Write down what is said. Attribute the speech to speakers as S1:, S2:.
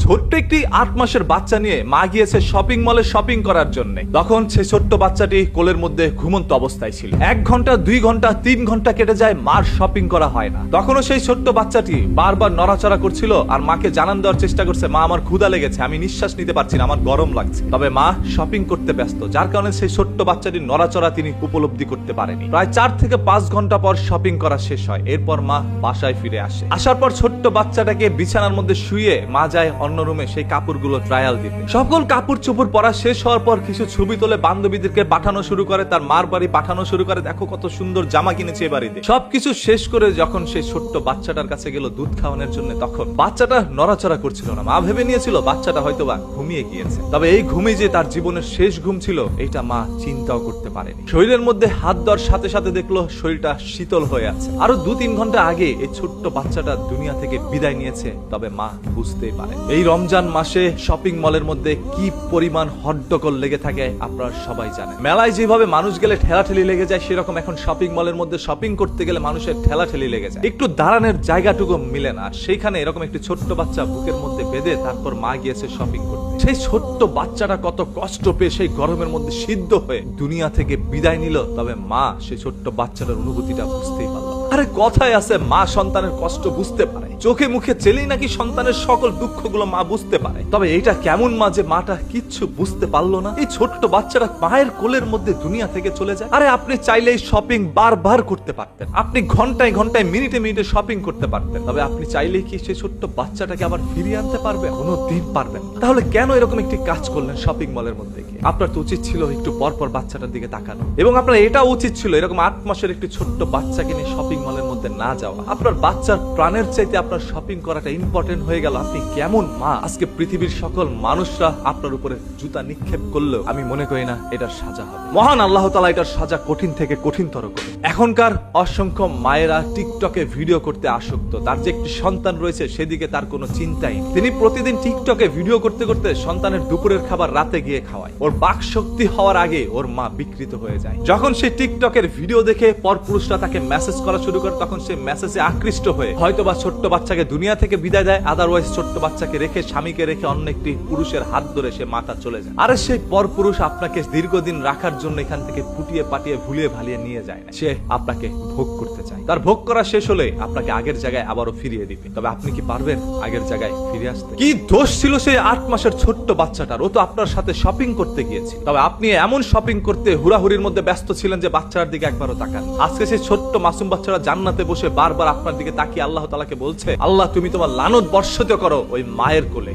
S1: ছোট্ট একটি 8 মাসের বাচ্চা নিয়ে মা গিয়েছে শপিং মলে শপিং করার জন্য। তখন সেই ছোট্ট বাচ্চাটি কোলের মধ্যে ঘুমন্ত অবস্থায় ছিল। 1 ঘন্টা 2 ঘন্টা 3 ঘন্টা কেটে যায়, মার শপিং করা হয় না। তখনও সেই ছোট্ট বাচ্চাটি বারবার নড়াচড়া করছিল আর মাকে জানান দেওয়ার চেষ্টা করছে, মা আমার ক্ষুধা লেগেছে, আমি নিঃশ্বাস নিতে পারছি না, আমার গরম লাগছে। তবে মা শপিং করতে ব্যস্ত, যার কারণে সেই ছোট্ট বাচ্চাটির নড়াচড়া তিনি উপলব্ধি করতে পারেনি। প্রায় 4 থেকে 5 ঘন্টা পর শপিং করা শেষ হয়। এরপর মা বাসায় ফিরে আসে। আসার পর ছোট্ট বাচ্চাটাকে বিছানার মধ্যে শুয়ে মা যায় অন্য রুমে সেই কাপড়গুলো ট্রায়াল দিতে। সকল কাপড় চোপড় পরা শেষ হওয়ার পর কিছু ছবি তোলে বান্ধবীদেরকে পাঠানো শুরু করে, তার মার বাড়ি পাঠানো শুরু করে, দেখো কত সুন্দর জামা কিনেছে এ বাড়িতে। সবকিছু শেষ করে যখন সেই ছোট্ট বাচ্চাটার কাছে গেল দুধ খাওয়ানোর জন্য, তখন বাচ্চাটা নড়াচড়া করছিল না। মা ভেবে নিয়েছিল বাচ্চাটা হয়তোবা ঘুমিয়ে গিয়েছে। তবে এই ঘুমই যে তার জীবনের শেষ ঘুম ছিল এটা মা চিন্তাও করতে পারেনি। শরীরের মধ্যে হাত দেওয়ার সাথে সাথে দেখলো শরীরটা শীতল হয়ে আছে। আরো 2-3 ঘন্টা আগে এই ছোট্ট বাচ্চাটা দুনিয়া থেকে বিদায় নিয়েছে। তবে মা বুঝতেই পারে এই রমজান মাসে শপিং মলের মধ্যে কি পরিমাণ হট্টগোল লেগে থাকে আপনারা সবাই জানেন। মেলায় যেভাবে মানুষ গেলে ঠেলাঠেলি লেগে যায়, সেরকম এখন শপিং মলের মধ্যে শপিং করতে গেলে মানুষের ঠেলাঠেলি লেগে যায়। একটু দাঁড়ানোর জায়গাটুকু মিলে না। সেইখানে এরকম একটি ছোট্ট বাচ্চা বুকের মধ্যে বেঁধে তারপর মা গিয়েছে শপিং করতে। সেই ছোট্ট বাচ্চাটা কত কষ্ট পেয়ে সেই গরমের মধ্যে সিদ্ধ হয়ে দুনিয়া থেকে বিদায় নিল। তবে মা সেই ছোট্ট বাচ্চাটার অনুভূতিটা বুঝতেই পারল। আরে কথায় আছে, মা সন্তানের কষ্ট বুঝতে পারে, চোখে মুখে চেলেই নাকি সন্তানের সকল দুঃখগুলো মা বুঝতে পারে। তবে এইটা কেমন মা যে মাটা কিচ্ছু বুঝতে পারলো না। এই ছোট্ট বাচ্চাটা মায়ের কোলের মধ্যে দুনিয়া থেকে চলে যায়। আরে আপনি চাইলেই শপিং বারবার করতে পারতেন, আপনি ঘন্টায় ঘন্টায় মিনিটে মিনিটে শপিং করতে পারতেন। তবে আপনি চাইলেই কি সেই ছোট্ট বাচ্চাটাকে আবার ফিরিয়ে আনতে পারবেন? কোনোদিন পারবেন না। তাহলে কেন এরকম একটি কাজ করলেন শপিং মলের মধ্যে গিয়ে? আপনার তো উচিত ছিল একটু পর পর বাচ্চাটার দিকে তাকানো, এবং আপনার এটাও উচিত ছিল এরকম 8 মাসের একটি ছোট্ট বাচ্চাকে নিয়ে শপিং মলের মধ্যে না যাওয়া। আপনার বাচ্চার প্রাণের চাইতে আপনার শপিং করাটা ইম্পর্টেন্ট হয়ে গেল। আপনি কেমন মা? আজকে পৃথিবীর সকল মানুষরা আপনার উপরে জুতা নিক্ষেপ করলেও আমি মনে করি না এটার সাজা হবে। মহান আল্লাহ তাআলা এটার সাজা কঠিন থেকে কঠিনতর করে। এখনকার অসংখ্য মায়েরা টিকটকে ভিডিও করতে আসক্ত। তার যে একটি সন্তান রয়েছে সেদিকে তার কোনো চিন্তাই নেই। তিনি প্রতিদিন টিকটকে ভিডিও করতে করতে সন্তানের দুপুরের খাবার রাতে গিয়ে খাওয়ায়। ওর বাক শক্তি হওয়ার আগে ওর মা বিকৃত হয়ে যায়। যখন সে টিকটকের ভিডিও দেখে পরপুরুষরা তাকে মেসেজ করা শুরু করে, তখন সে মেসেজে আকৃষ্ট হয়ে হয়তোবা ছোট্ট বাচ্চাকে দুনিয়া থেকে বিদায় দেয়। আদারওয়াইজ ছোট্ট বাচ্চাকে রেখে, স্বামীকে রেখে অন্য একটি পুরুষের হাত ধরে সে মাথা চলে যায়। আরে সেই পরপুরুষ আপনাকে দীর্ঘদিন রাখার জন্য এখান থেকে ফুটিয়ে পাটিয়ে ভুলিয়ে ভালিয়ে নিয়ে যায় না। সে আপনাকে ভোগ করতে চায়। তার ভোগ করা শেষ হলে আপনাকে আগের জায়গায় আবারও ফিরিয়ে দিবে। তবে আপনি কি পারবেন আগের জায়গায় ফিরে আসতে? কি দোষ ছিল সেই 8 মাসের ছোট্ট বাচ্চাটার? ও তো আপনার সাথে শপিং করতে গিয়েছিল। তবে আপনি এমন শপিং করতে হুড়াহুড়ির মধ্যে ব্যস্ত ছিলেন যে বাচ্চার দিকে একবারও তাকান। আজকে সেই ছোট্ট মাসুম বাচ্চারা জান্নাতে বসে বারবার আপনার দিকে তাকিয়ে আল্লাহ তাআলাকে বলছে, আল্লাহ তুমি তোমার লানত বর্ষিত করো ওই মায়ের কোলে।